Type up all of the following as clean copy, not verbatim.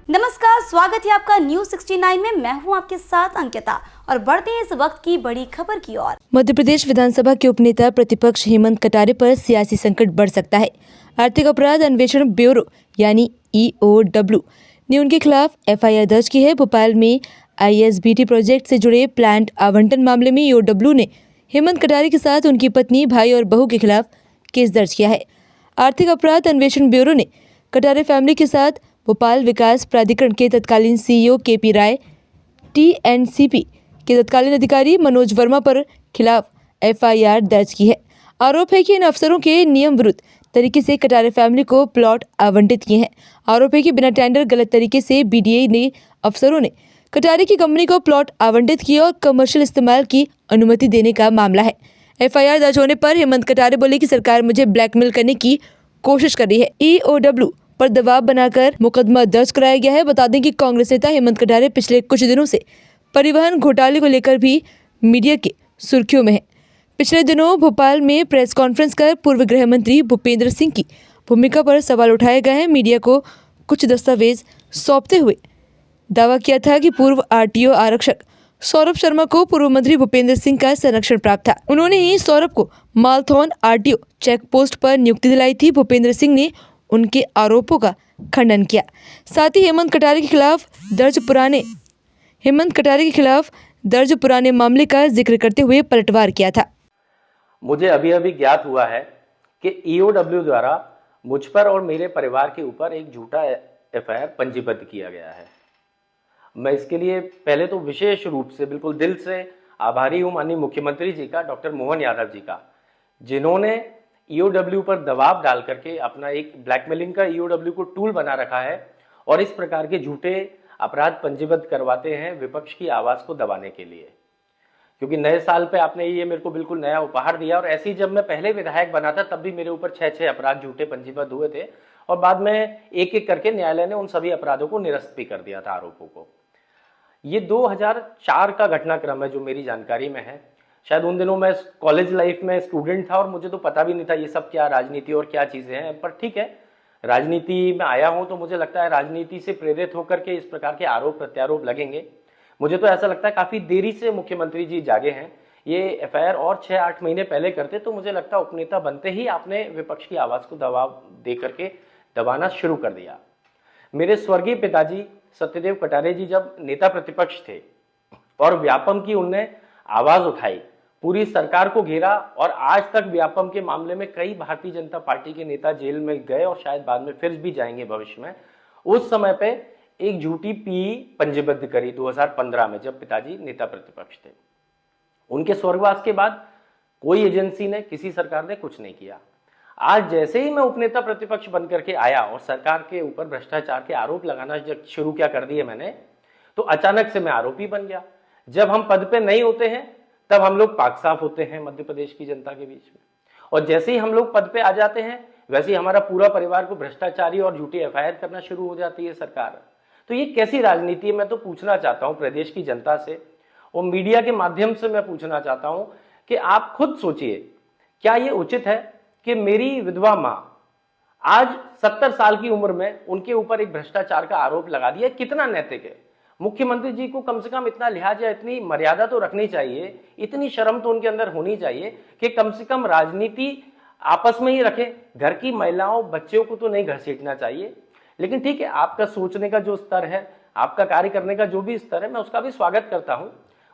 नमस्कार, स्वागत है आपका न्यूज 69 में। मैं हूं आपके साथ अंकिता और बढ़ते हैं इस वक्त की बड़ी खबर की ओर। मध्य प्रदेश विधानसभा के उपनेता प्रतिपक्ष हेमंत कटारे पर सियासी संकट बढ़ सकता है। आर्थिक अपराध अन्वेषण ब्यूरो यानी EOW ने उनके खिलाफ FIR दर्ज की है। भोपाल में ISBT प्रोजेक्ट से जुड़े प्लांट आवंटन मामले में EOW ने हेमंत कटारे के साथ उनकी पत्नी, भाई और बहू के खिलाफ केस दर्ज किया है। आर्थिक अपराध अन्वेषण ब्यूरो ने कटारे फैमिली के साथ भोपाल विकास प्राधिकरण के तत्कालीन CEO KP राय, TNCP के तत्कालीन अधिकारी मनोज वर्मा पर खिलाफ FIR दर्ज की है। आरोप है कि इन अफसरों के नियम विरुद्ध तरीके से कटारे फैमिली को प्लॉट आवंटित किए हैं। आरोप है कि बिना टेंडर गलत तरीके से BDA ने अफसरों ने कटारे की कंपनी को प्लॉट आवंटित किया और कमर्शियल इस्तेमाल की अनुमति देने का मामला है। FIR दर्ज होने पर हेमंत कटारे बोले कि सरकार मुझे ब्लैकमेल करने की कोशिश कर रही है। EOW पर दबाव बनाकर मुकदमा दर्ज कराया गया है। बता दें कि कांग्रेस नेता हेमंत कटारे पिछले कुछ दिनों से परिवहन घोटाले को लेकर भी मीडिया के सुर्खियों में है। पिछले दिनों भोपाल में प्रेस कॉन्फ्रेंस कर पूर्व गृह मंत्री भूपेंद्र सिंह की भूमिका पर सवाल उठाए गए हैं। मीडिया को कुछ दस्तावेज सौंपते हुए दावा किया था कि पूर्व RTO आरक्षक सौरभ शर्मा को पूर्व मंत्री भूपेंद्र सिंह का संरक्षण प्राप्त था। उन्होंने ही सौरभ को मालथौन RTO चेक पोस्ट पर नियुक्ति दिलाई थी। भूपेंद्र सिंह ने उनके आरोपों का खंडन किया। साथ ही हेमंत कटारे के खिलाफ दर्ज पुराने मामले का जिक्र करते हुए पलटवार किया था। मुझे अभी अभी ज्ञात हुआ है कि EOW द्वारा मुझ पर और मेरे परिवार के ऊपर एक झूठा FIR पंजीबद्ध किया गया है। मैं इसके लिए पहले तो विशेष रूप से बिल्कुल दिल से आभारी हूं माननीय मुख्यमंत्री जी का, डॉक्टर मोहन यादव जी का, जिन्होंने EOW पर दबाव डाल करके अपना एक ब्लैकमेलिंग का EOW को टूल बना रखा है और इस प्रकार के झूठे अपराध पंजीबद्ध करवाते हैं विपक्ष की आवाज को दबाने के लिए। क्योंकि नए साल पे आपने ये मेरे को बिल्कुल नया उपहार दिया और ऐसे ही जब मैं पहले विधायक बना था तब भी मेरे ऊपर 6 अपराध झूठे पंजीबद्ध हुए थे और बाद में एक एक करके न्यायालय ने उन सभी अपराधों को निरस्त भी कर दिया था, आरोपों को। ये 2004 का घटनाक्रम है जो मेरी जानकारी में है। शायद उन दिनों मैं कॉलेज लाइफ में स्टूडेंट था और मुझे तो पता भी नहीं था ये सब क्या राजनीति और क्या चीजें हैं, पर ठीक है, राजनीति में आया हूं तो मुझे लगता है राजनीति से प्रेरित होकर के इस प्रकार के आरोप प्रत्यारोप लगेंगे। मुझे तो ऐसा लगता है काफी देरी से मुख्यमंत्री जी जागे हैं। ये FIR और 6-8 महीने पहले करते तो मुझे लगता है उपनेता बनते ही आपने विपक्ष की आवाज को दबाव दे करके दबाना शुरू कर दिया। मेरे स्वर्गीय पिताजी सत्यदेव कटारे जी जब नेता प्रतिपक्ष थे और व्यापम की उनने आवाज उठाई, पूरी सरकार को घेरा और आज तक व्यापम के मामले में कई भारतीय जनता पार्टी के नेता जेल में गए और शायद बाद में फिर भी जाएंगे भविष्य में। उस समय पे एक झूठी PE पंजीबद्ध करी 2015 में जब पिताजी नेता प्रतिपक्ष थे। उनके स्वर्गवास के बाद कोई एजेंसी ने, किसी सरकार ने कुछ नहीं किया। आज जैसे ही मैं उपनेता प्रतिपक्ष बनकर के आया और सरकार के ऊपर भ्रष्टाचार के आरोप लगाना शुरू क्या कर दिए मैंने, तो अचानक से मैं आरोपी बन गया। जब हम पद पे नहीं होते हैं तब हम लोग पाक साफ होते हैं मध्य प्रदेश की जनता के बीच में, और जैसे ही हम लोग पद पे आ जाते हैं वैसे ही हमारा पूरा परिवार को भ्रष्टाचारी और झूठी FIR करना शुरू हो जाती है सरकार। तो ये कैसी राजनीति है? मैं तो पूछना चाहता हूं प्रदेश की जनता से और मीडिया के माध्यम से मैं पूछना चाहता हूं कि आप खुद सोचिए, क्या ये उचित है कि मेरी विधवा मां आज 70 साल की उम्र में उनके ऊपर एक भ्रष्टाचार का आरोप लगा दिया? कितना नैतिक है? मुख्यमंत्री जी को कम से कम इतना लिहाज या इतनी मर्यादा तो रखनी चाहिए, इतनी शर्म तो उनके अंदर होनी चाहिए कि कम से कम राजनीति आपस में ही रखे, घर की महिलाओं बच्चों को तो नहीं घसीटना चाहिए। लेकिन ठीक है, आपका सोचने का जो स्तर है, आपका कार्य करने का जो भी स्तर है, मैं उसका भी स्वागत करता हूं।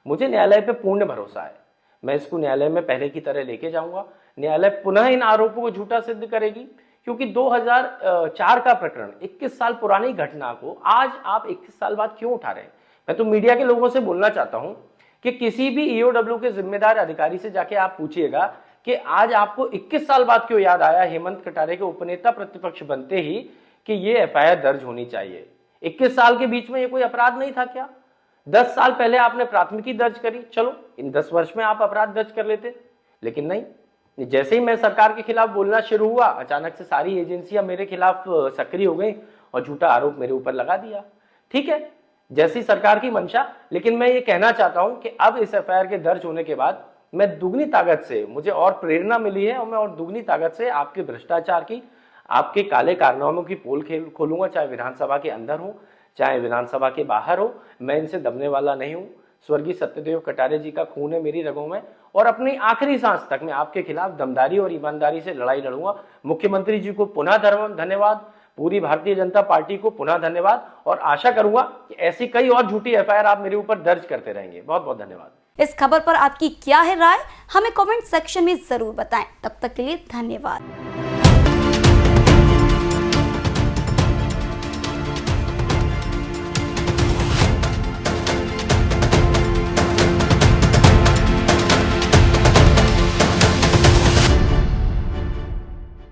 मुझे न्यायालय पे पूर्ण भरोसा है, मैं इसको न्यायालय में पहले की तरह लेके जाऊंगा। न्यायालय पुनः इन आरोपों को झूठा सिद्ध करेगी, क्योंकि 2004 का प्रकरण 21 साल पुरानी घटना को आज आप 21 साल बाद क्यों उठा रहे हैं? मैं तो मीडिया के लोगों से बोलना चाहता हूं कि किसी भी EOW के जिम्मेदार अधिकारी से जाके आप पूछिएगा कि आज आपको 21 साल बाद क्यों याद आया हेमंत कटारे के उपनेता प्रतिपक्ष बनते ही कि ये FIR दर्ज होनी चाहिए। 21 साल के बीच में ये कोई अपराध नहीं था क्या? 10 साल पहले आपने प्राथमिकी दर्ज करी, चलो इन 10 वर्ष में आप अपराध दर्ज कर लेते, लेकिन नहीं। जैसे ही मैं सरकार के खिलाफ बोलना शुरू हुआ, अचानक से सारी एजेंसियां मेरे खिलाफ सक्रिय हो गई और झूठा आरोप मेरे ऊपर लगा दिया। ठीक है, जैसी सरकार की मंशा, लेकिन मैं ये कहना चाहता हूं कि अब इस FIR के दर्ज होने के बाद मैं दुगनी ताकत से, मुझे और प्रेरणा मिली है और मैं और दुगनी ताकत से आपके भ्रष्टाचार की, आपके काले कारनामों की पोल खोलूंगा, चाहे विधानसभा के अंदर हो, चाहे विधानसभा के बाहर हो, मैं इनसे दबने वाला नहीं हूं। स्वर्गीय सत्यदेव कटारे जी का खून है मेरी रगों में और अपनी आखिरी सांस तक मैं आपके खिलाफ दमदारी और ईमानदारी से लड़ाई लड़ूंगा। मुख्यमंत्री जी को पुनः धन्यवाद, पूरी भारतीय जनता पार्टी को पुनः धन्यवाद और आशा करूंगा कि ऐसी कई और झूठी एफआईआर आप मेरे ऊपर दर्ज करते रहेंगे। बहुत बहुत धन्यवाद। इस खबर पर आपकी क्या है राय, हमें कमेंट सेक्शन में जरूर बताएं। तब तक के लिए धन्यवाद।